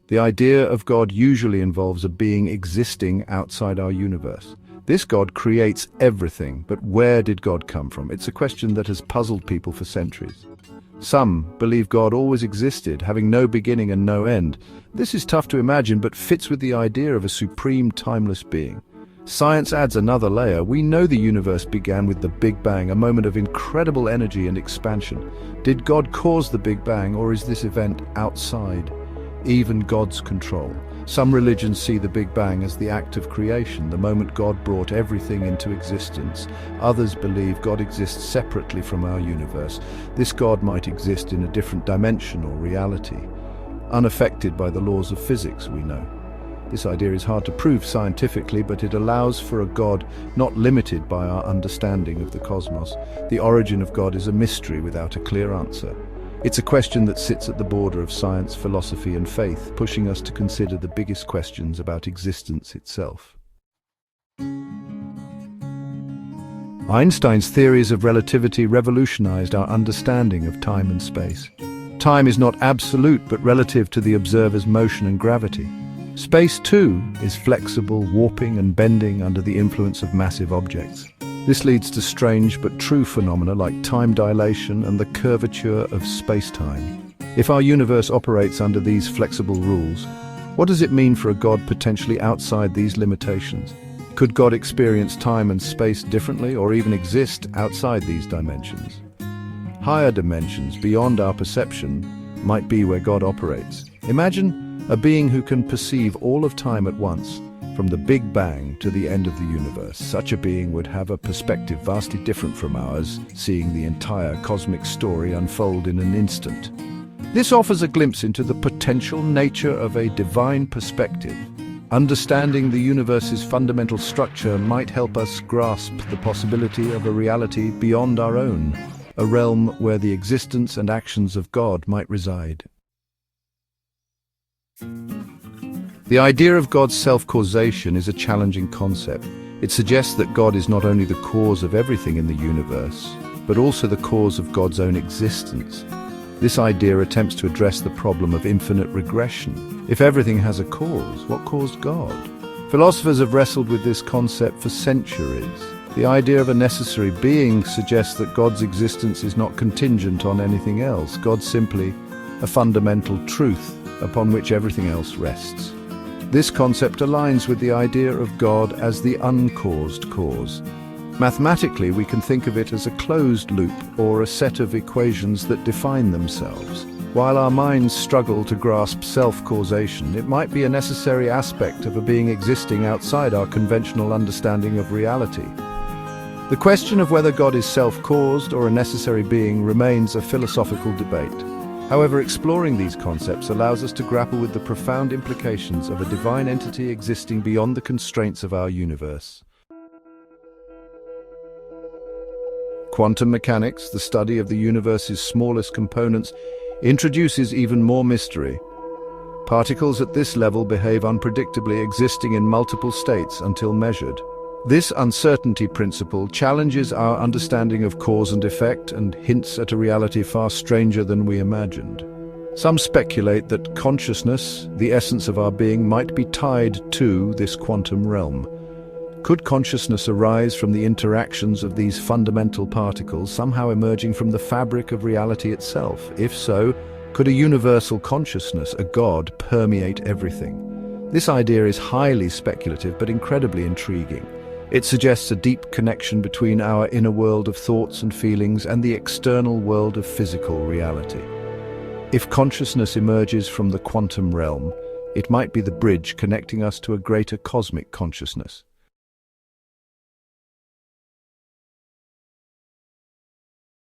The idea of God usually involves a being existing outside our universe. This God creates everything, but where did God come from? It's a question that has puzzled people for centuries. Some believe God always existed, having no beginning and no end. This is tough to imagine, but fits with the idea of a supreme, timeless being. Science adds another layer. We know the universe began with the Big Bang, a moment of incredible energy and expansion. Did God cause the Big Bang, or is this event outside even God's control? Some religions see the Big Bang as the act of creation, the moment God brought everything into existence. Others believe God exists separately from our universe. This God might exist in a different dimension or reality, unaffected by the laws of physics we know. This idea is hard to prove scientifically, but it allows for a God not limited by our understanding of the cosmos. The origin of God is a mystery without a clear answer. It's a question that sits at the border of science, philosophy, and faith, pushing us to consider the biggest questions about existence itself. Einstein's theories of relativity revolutionized our understanding of time and space. Time is not absolute, but relative to the observer's motion and gravity. Space, too, is flexible, warping and bending under the influence of massive objects. This leads to strange but true phenomena like time dilation and the curvature of space-time. If our universe operates under these flexible rules, what does it mean for a God potentially outside these limitations? Could God experience time and space differently, or even exist outside these dimensions? Higher dimensions, beyond our perception, might be where God operates. Imagine a being who can perceive all of time at once, from the Big Bang to the end of the universe. Such a being would have a perspective vastly different from ours, seeing the entire cosmic story unfold in an instant. This offers a glimpse into the potential nature of a divine perspective. Understanding the universe's fundamental structure might help us grasp the possibility of a reality beyond our own, a realm where the existence and actions of God might reside. The idea of God's self-causation is a challenging concept. It suggests that God is not only the cause of everything in the universe, but also the cause of God's own existence. This idea attempts to address the problem of infinite regression. If everything has a cause, what caused God? Philosophers have wrestled with this concept for centuries. The idea of a necessary being suggests that God's existence is not contingent on anything else. God's simply a fundamental truth upon which everything else rests. This concept aligns with the idea of God as the uncaused cause. Mathematically, we can think of it as a closed loop or a set of equations that define themselves. While our minds struggle to grasp self-causation, it might be a necessary aspect of a being existing outside our conventional understanding of reality. The question of whether God is self-caused or a necessary being remains a philosophical debate. However, exploring these concepts allows us to grapple with the profound implications of a divine entity existing beyond the constraints of our universe. Quantum mechanics, the study of the universe's smallest components, introduces even more mystery. Particles at this level behave unpredictably, existing in multiple states until measured. This uncertainty principle challenges our understanding of cause and effect and hints at a reality far stranger than we imagined. Some speculate that consciousness, the essence of our being, might be tied to this quantum realm. Could consciousness arise from the interactions of these fundamental particles, somehow emerging from the fabric of reality itself? If so, could a universal consciousness, a God, permeate everything? This idea is highly speculative but incredibly intriguing. It suggests a deep connection between our inner world of thoughts and feelings and the external world of physical reality. If consciousness emerges from the quantum realm, it might be the bridge connecting us to a greater cosmic consciousness.